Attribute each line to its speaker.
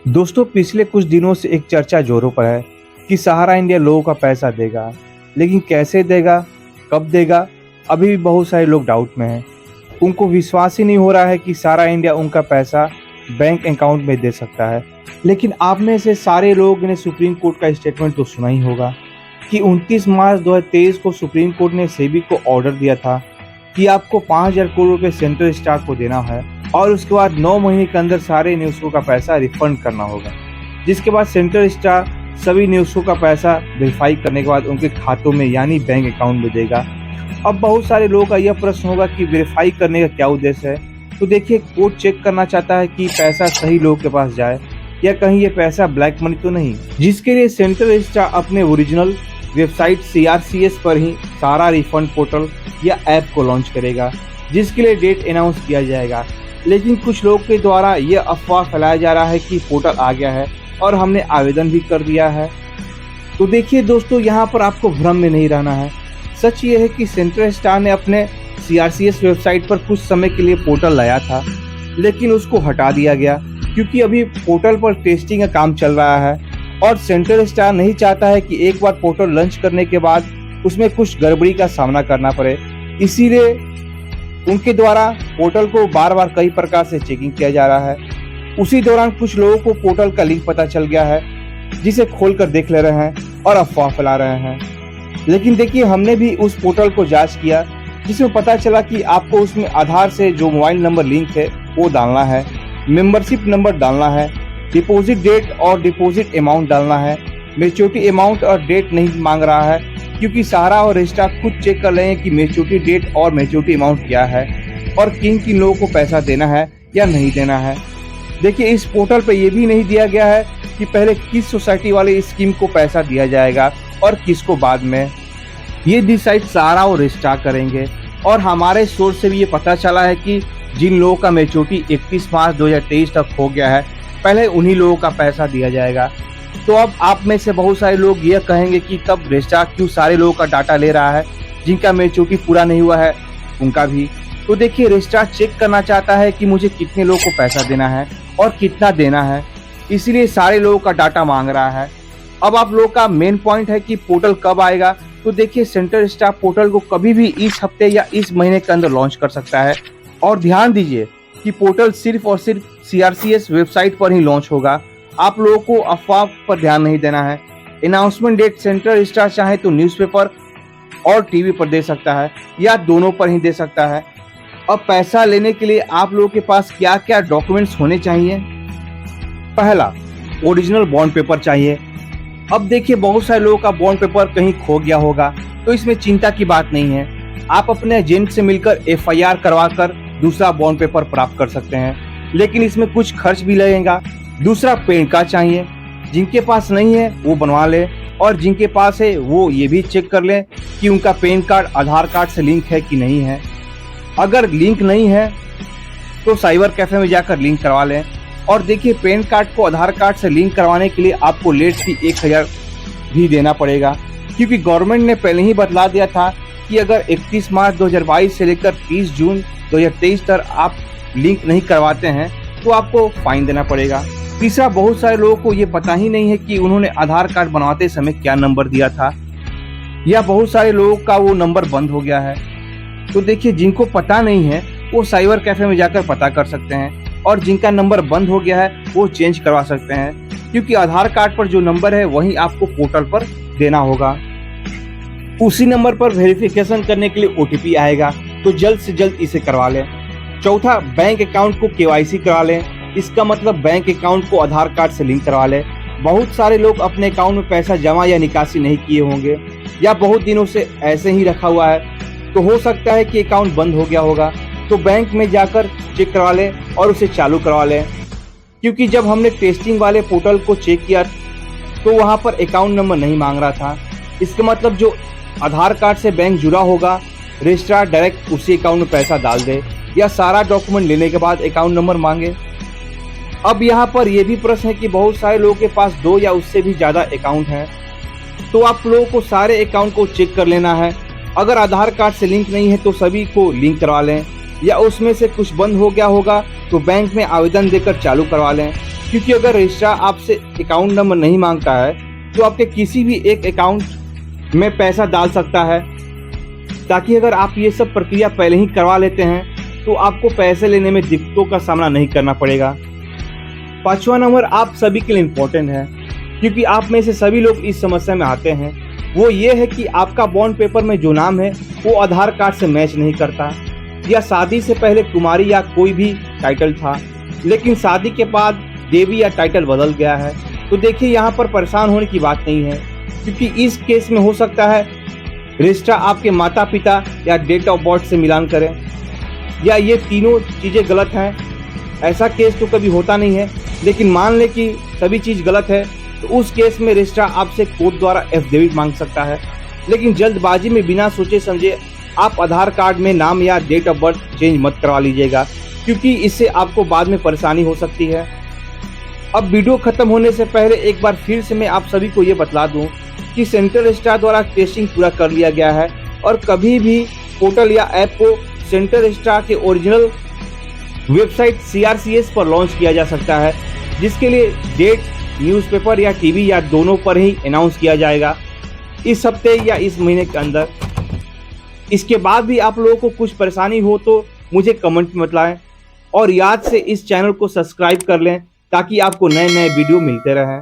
Speaker 1: दोस्तों, पिछले कुछ दिनों से एक चर्चा जोरों पर है कि सहारा इंडिया लोगों का पैसा देगा, लेकिन कैसे देगा, कब देगा, अभी भी बहुत सारे लोग डाउट में हैं। उनको विश्वास ही नहीं हो रहा है कि सहारा इंडिया उनका पैसा बैंक अकाउंट में दे सकता है। लेकिन आप में से सारे लोगों ने सुप्रीम कोर्ट का स्टेटमेंट तो सुना ही होगा कि 29 मार्च 2023 को सुप्रीम कोर्ट ने सेबी को ऑर्डर दिया था कि आपको 5,000 करोड़ रुपए सेंट्रल स्टाफ को देना है और उसके बाद 9 महीने के अंदर सारे निवेशकों का पैसा रिफंड करना होगा। जिसके बाद सेंट्रल स्टाफ सभी निवेशकों का पैसा वेरीफाई करने के बाद उनके खातों में यानी बैंक अकाउंट में देगा। अब बहुत सारे लोगों का यह प्रश्न होगा कि वेरीफाई करने का क्या उद्देश्य है। तो देखिए, कोर्ट चेक करना चाहता है कि पैसा सही लोगों के पास जाए या कहीं ये पैसा ब्लैक मनी तो नहीं, जिसके लिए सेंट्रल स्टाफ अपने ओरिजिनल वेबसाइट CRCS पर ही सारा रिफंड पोर्टल या ऐप को लॉन्च करेगा, जिसके लिए डेट अनाउंस किया जाएगा। लेकिन कुछ लोग के द्वारा यह अफवाह फैलाया जा रहा है कि पोर्टल आ गया है और हमने आवेदन भी कर दिया है। तो देखिए दोस्तों, यहाँ पर आपको भ्रम में नहीं रहना है। सच ये है कि सेंट्रल स्टार ने अपने CRCS वेबसाइट पर कुछ समय के लिए पोर्टल लाया था, लेकिन उसको हटा दिया गया क्योंकि अभी पोर्टल पर टेस्टिंग का काम चल रहा है और सेंट्रल स्टार नहीं चाहता है कि एक बार पोर्टल लॉन्च करने के बाद उसमें कुछ गड़बड़ी का सामना करना पड़े। इसीलिए उनके द्वारा पोर्टल को बार बार कई प्रकार से चेकिंग किया जा रहा है। उसी दौरान कुछ लोगों को पोर्टल का लिंक पता चल गया है, जिसे खोलकर देख ले रहे हैं और अफवाह फैला रहे हैं। लेकिन देखिए, हमने भी उस पोर्टल को जांच किया, जिसमें पता चला कि आपको उसमें आधार से जो मोबाइल नंबर लिंक है वो डालना है, मेंबरशिप नंबर डालना है, डिपॉजिट डेट और डिपॉजिट अमाउंट डालना है। मैच्योरिटी अमाउंट और डेट नहीं मांग रहा है क्योंकि सहारा और रजिस्ट्रार खुद चेक कर रहे हैं कि मैच्योरिटी डेट और मैच्योरिटी अमाउंट क्या है और किन किन लोगों को पैसा देना है या नहीं देना है। देखिए, इस पोर्टल पे ये भी नहीं दिया गया है कि पहले किस सोसाइटी वाले स्कीम को पैसा दिया जाएगा और किसको बाद में। ये डिसाइड सहारा और रजिस्ट्रार करेंगे। और हमारे सोर्स से भी ये पता चला है कि जिन लोगों का मैच्योरिटी 31 मार्च 2023 तक हो गया है, पहले उन्हीं लोगों का पैसा दिया जाएगा। तो अब आप में से बहुत सारे लोग यह कहेंगे कि तब रजिस्ट्रार क्यों सारे लोगों का डाटा ले रहा है, जिनका मैच्योरिटी पूरा नहीं हुआ है उनका भी। तो देखिए, रजिस्ट्रार चेक करना चाहता है कि मुझे कितने लोगों को पैसा देना है और कितना देना है, इसलिए सारे लोगों का डाटा मांग रहा है। अब आप लोग का मेन पॉइंट है कि पोर्टल कब आएगा। तो देखिए, सेंट्रल स्टाफ पोर्टल को कभी भी इस हफ्ते या इस महीने के अंदर लॉन्च कर सकता है। और ध्यान दीजिए कि पोर्टल सिर्फ और सिर्फ CRCS वेबसाइट पर ही लॉन्च होगा। आप लोगों को अफवाह पर ध्यान नहीं देना है। अनाउंसमेंट डेट सेंट्रल स्टार चाहे तो न्यूज़पेपर और टीवी पर दे सकता है या दोनों पर ही दे सकता है। अब पैसा लेने के लिए आप लोगों के पास क्या क्या डॉक्यूमेंट्स होने चाहिए। पहला, ओरिजिनल बॉन्ड पेपर चाहिए। अब देखिए, बहुत सारे लोगों का बॉन्ड पेपर कहीं खो गया होगा, तो इसमें चिंता की बात नहीं है। आप अपने एजेंट से मिलकर FIR करवाकर दूसरा बॉन्ड पेपर प्राप्त कर सकते हैं, लेकिन इसमें कुछ खर्च भी लगेगा। दूसरा, पैन कार्ड चाहिए। जिनके पास नहीं है वो बनवा ले, और जिनके पास है वो ये भी चेक कर लें कि उनका पैन कार्ड आधार कार्ड से लिंक है कि नहीं है। अगर लिंक नहीं है तो साइबर कैफे में जाकर लिंक करवा लें। और देखिए, पैन कार्ड को आधार कार्ड से लिंक करवाने के लिए आपको लेट फी 1,000 भी देना पड़ेगा, क्योंकि गवर्नमेंट ने पहले ही बतला दिया था कि अगर 31 मार्च 2022 से लेकर 30 जून 2023 तक आप लिंक नहीं करवाते हैं तो आपको फाइन देना पड़ेगा। तीसरा, बहुत सारे लोगों को ये पता ही नहीं है कि उन्होंने आधार कार्ड बनवाते समय क्या नंबर दिया था, या बहुत सारे लोगों का वो नंबर बंद हो गया है। तो देखिए, जिनको पता नहीं है वो साइबर कैफे में जाकर पता कर सकते हैं, और जिनका नंबर बंद हो गया है वो चेंज करवा सकते हैं, क्योंकि आधार कार्ड पर जो नंबर है वही आपको पोर्टल पर देना होगा। उसी नंबर पर वेरिफिकेशन करने के लिए OTP आएगा, तो जल्द से जल्द इसे करवा लें। चौथा, बैंक अकाउंट को KYC करा लें। इसका मतलब बैंक अकाउंट को आधार कार्ड से लिंक करवा लें। बहुत सारे लोग अपने अकाउंट में पैसा जमा या निकासी नहीं किए होंगे, या बहुत दिनों से ऐसे ही रखा हुआ है, तो हो सकता है कि अकाउंट बंद हो गया होगा। तो बैंक में जाकर चेक करवा लें और उसे चालू करवा लें, क्योंकि जब हमने टेस्टिंग वाले पोर्टल को चेक किया तो वहां पर अकाउंट नंबर नहीं मांग रहा था। इसका मतलब जो आधार कार्ड से बैंक जुड़ा होगा, रजिस्ट्रार डायरेक्ट उसी अकाउंट में पैसा डाल दे, या सारा डॉक्यूमेंट लेने के बाद अकाउंट नंबर मांगे। अब यहाँ पर यह भी प्रश्न है कि बहुत सारे लोगों के पास 2 या उससे भी ज़्यादा अकाउंट हैं, तो आप लोगों को सारे अकाउंट को चेक कर लेना है। अगर आधार कार्ड से लिंक नहीं है तो सभी को लिंक करवा लें, या उसमें से कुछ बंद हो गया होगा तो बैंक में आवेदन देकर चालू करवा लें। क्योंकि अगर रजिस्ट्रार आपसे अकाउंट नंबर नहीं मांगता है तो आपके किसी भी एक अकाउंट में पैसा डाल सकता है, ताकि अगर आप ये सब प्रक्रिया पहले ही करवा लेते हैं तो आपको पैसे लेने में दिक्कतों का सामना नहीं करना पड़ेगा। 5वां नंबर आप सभी के लिए इम्पोर्टेंट है, क्योंकि आप में से सभी लोग इस समस्या में आते हैं। वो ये है कि आपका बॉन्ड पेपर में जो नाम है वो आधार कार्ड से मैच नहीं करता, या शादी से पहले कुमारी या कोई भी टाइटल था, लेकिन शादी के बाद देवी या टाइटल बदल गया है। तो देखिए, यहाँ पर परेशान होने की बात नहीं है, क्योंकि इस केस में हो सकता है रजिस्ट्रार आपके माता पिता या डेट ऑफ बर्थ से मिलान करें, या ये तीनों चीज़ें गलत हैं। ऐसा केस तो कभी होता नहीं है, लेकिन मान लें कि सभी चीज़ गलत है तो उस केस में रजिस्ट्रार आपसे कोर्ट द्वारा एफिडेविट मांग सकता है। लेकिन जल्दबाजी में बिना सोचे समझे आप आधार कार्ड में नाम या डेट ऑफ बर्थ चेंज मत करवा लीजिएगा, क्योंकि इससे आपको बाद में परेशानी हो सकती है। अब वीडियो खत्म होने से पहले एक बार फिर से मैं आप सभी को ये बतला दूं कि सेंट्रल रजिस्ट्रार द्वारा टेस्टिंग पूरा कर लिया गया है, और कभी भी पोर्टल या ऐप को सेंट्रल रजिस्ट्रार के ओरिजिनल वेबसाइट CRCS पर लॉन्च किया जा सकता है, जिसके लिए डेट न्यूज़पेपर या टीवी या दोनों पर ही अनाउंस किया जाएगा इस हफ्ते या इस महीने के अंदर। इसके बाद भी आप लोगों को कुछ परेशानी हो तो मुझे कमेंट में बताएं, और याद से इस चैनल को सब्सक्राइब कर लें ताकि आपको नए नए वीडियो मिलते रहें।